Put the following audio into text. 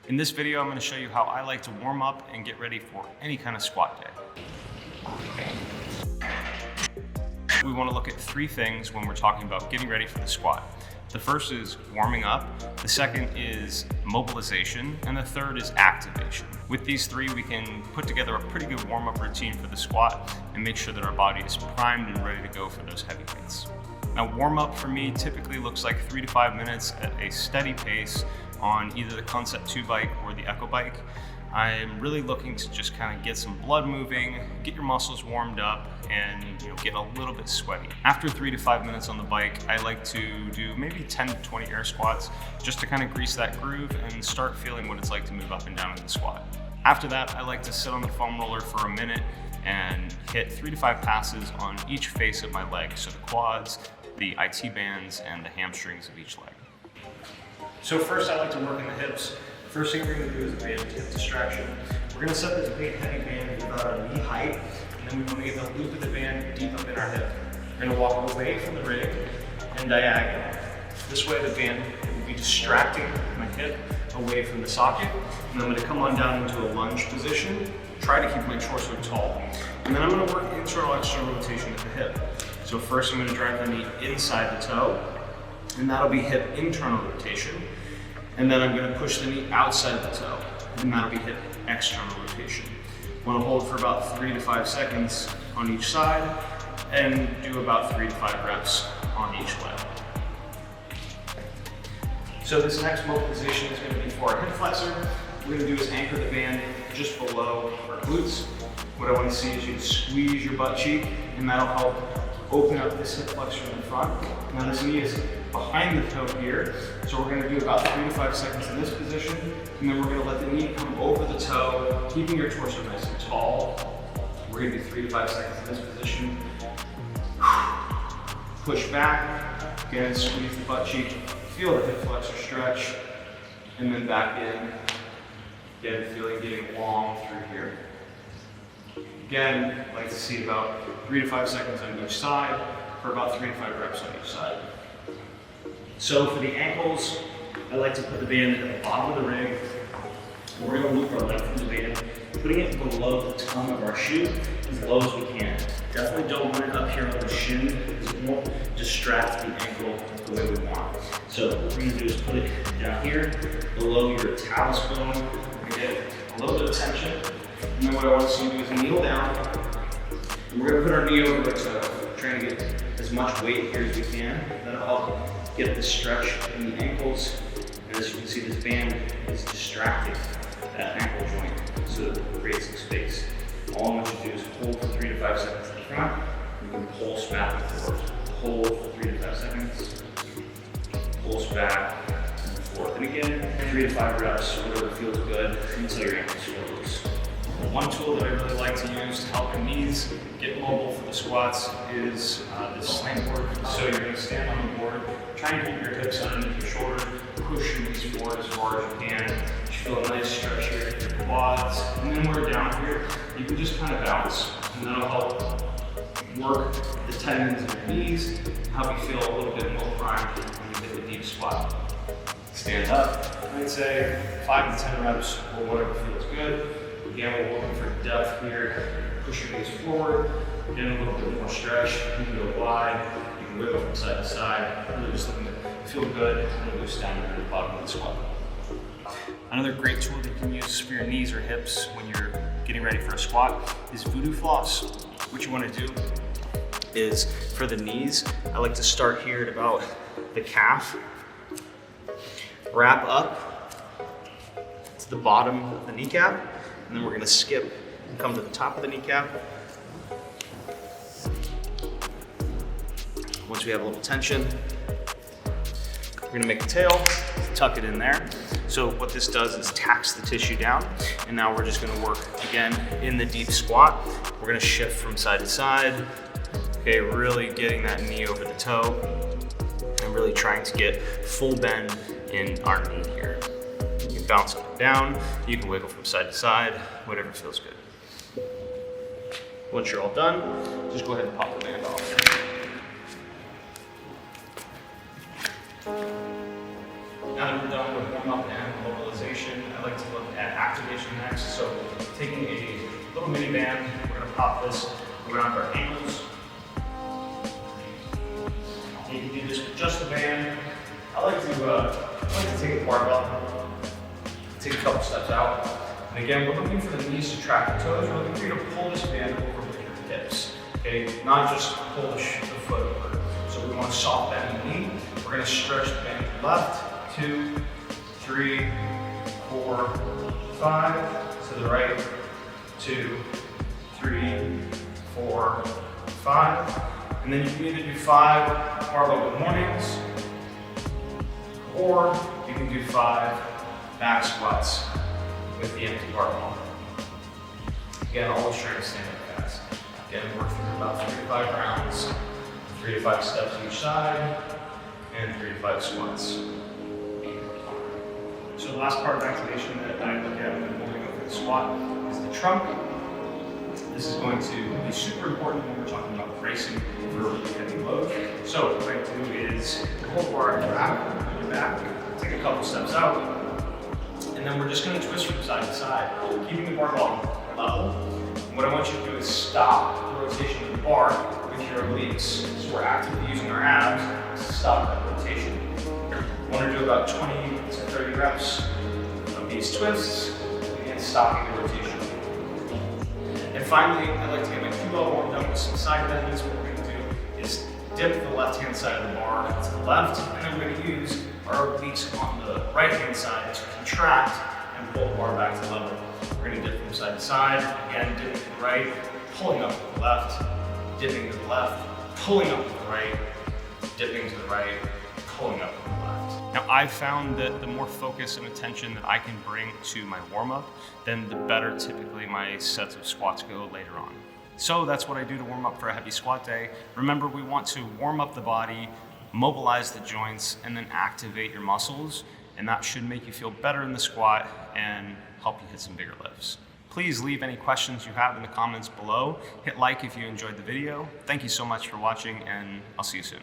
In this video, I'm going to show you how I like to warm up and get ready for any kind of squat day. We want to look at three things when we're talking about getting ready for the squat. The first is warming up, the second is mobilization, and the third is activation. With these three, we can put together a pretty good warm-up routine for the squat and make sure that our body is primed and ready to go for those heavy weights. Now, warm-up for me typically looks like 3 to 5 minutes at a steady pace on either the Concept 2 bike or the Echo bike. I'm really looking to just kind of get some blood moving, get your muscles warmed up, and get a little bit sweaty. After 3 to 5 minutes on the bike, I like to do maybe 10 to 20 air squats just to kind of grease that groove and start feeling what it's like to move up and down in the squat. After that, I like to sit on the foam roller for a minute and hit 3 to 5 passes on each face of my leg, so the quads, the IT bands, and the hamstrings of each leg. So first, I like to work in the hips. First thing we're going to do is a band hip distraction. We're going to set this big heavy band to about a knee height, and then we want to get the loop of the band deep up in our hip. We're going to walk away from the rig and diagonal. This way the band will be distracting my hip away from the socket, and I'm going to come on down into a lunge position, try to keep my torso tall. And then I'm going to work internal-external rotation at the hip. So first I'm going to drive the knee inside the toe, and that'll be hip internal rotation. And then I'm going to push the knee outside the toe, and that'll be hip external rotation. I want to hold for about 3 to 5 seconds on each side, and do about 3 to 5 reps on each leg. So this next mobilization is going to be for our hip flexor. What we're going to do is anchor the band just below our glutes. What I want to see is you squeeze your butt cheek, and that'll help open up this hip flexor in the front. Now this knee is behind the toe here, so we're going to do about 3 to 5 seconds in this position, and then we're going to let the knee come over the toe, keeping your torso nice and tall. We're going to do 3 to 5 seconds in this position. Push back, again squeeze the butt cheek, feel the hip flexor stretch, and then back in. Again, feeling getting long through here. Again, I like to see about 3 to 5 seconds on each side for about 3 to 5 reps on each side. So for the ankles, I like to put the band at the bottom of the rig. We're going to loop our leg from the band, putting it below the tongue of our shoe as low as we can. Definitely don't want it up here on the shin, because it won't distract the ankle the way we want. So what we're going to do is put it down here, below your talus bone. We're going to get a little bit of tension. And then what I want to see you do is kneel down. And we're going to put our knee over the toe, trying to get as much weight here as we can. That'll help get the stretch in the ankles. And as you can see, this band is distracting that ankle joint, so that it creates some space. All I want you to do is hold for 3 to 5 seconds in the front. You can pulse back and forth. Hold for 3 to 5 seconds. Pulse back and forth. And again, 3 to 5 reps, whatever feels good, until your ankles feel loose. One tool that I really like to use to help your knees get mobile for the squats is this slant board. So you're going to stand on the board, try and keep your hips underneath your shoulder, push your knees forward as far as you can. You feel a nice stretch here in your quads. And then we're down here, you can just kind of bounce, and that'll help work the tendons in your knees, help you feel a little bit more primed when you hit the deep squat. Stand up. I'd say 5 to 10 reps or whatever feels good. Again, we're looking for depth here. Push your knees forward, get a little bit more stretch. You can go wide, you can wiggle from side to side. Really just looking to feel good and loose down at the bottom of the squat. Another great tool that you can use for your knees or hips when you're getting ready for a squat is voodoo floss. What you want to do is, for the knees, I like to start here at about the calf, wrap up to the bottom of the kneecap, and then we're going to skip and come to the top of the kneecap. Once we have a little tension, we're going to make a tail, tuck it in there. So what this does is tax the tissue down, and now we're just going to work again in the deep squat. We're going to shift from side to side. Okay, really getting that knee over the toe and really trying to get full bend in our knee here. You can bounce up and down, you can wiggle from side to side, whatever feels good. Once you're all done, just go ahead and pop the band off. Now that we're done with warm up and mobilization, I like to look at activation next. So taking a little mini band, we're gonna pop this around our ankles. You can do this with just the band. I like to take a barbell, take a couple steps out. And again, we're looking for the knees to track the toes. We're looking for you to pull this band over with your hips. Okay, not just pull the foot over. So we want to soft bend the knee. We're going to stretch the band to the left, 2, 3, 4, 5. To the right, 2, 3, 4, 5. And then you can either do 5 barbell good mornings, or you can do 5 back squats with the empty barbell. Again, always try to stand up fast. Again, work through about 3 to 5 rounds, 3 to 5 steps each side, and 3 to 5 squats. So the last part of activation that I look at when we go for the squat is the trunk. This is going to be super important when we're talking about bracing for a really heavy load. So what I do is hold bar on your back, take a couple steps out, and then we're just going to twist from side to side, keeping the barbell level. And what I want you to do is stop the rotation of the bar with your obliques. So we're actively using our abs to stop that rotation. I want to do about 20 to 30 reps of these twists and stopping the rotation. And finally, I like to get my cue ball warmed up with some side bends. What we're going to do is dip the left-hand side of the bar to the left, and then we're going to use our obliques on the right-hand side to contract and pull the bar back to level. We're going to dip from side to side, again, dipping to the right, pulling up to the left, dipping to the left, pulling up to the right, dipping to the right, pulling up to the left. Now, I've found that the more focus and attention that I can bring to my warm-up, then the better typically my sets of squats go later on. So that's what I do to warm up for a heavy squat day. Remember, we want to warm up the body, mobilize the joints, and then activate your muscles, and that should make you feel better in the squat and help you hit some bigger lifts. Please leave any questions you have in the comments below. Hit like if you enjoyed the video. Thank you so much for watching, and I'll see you soon.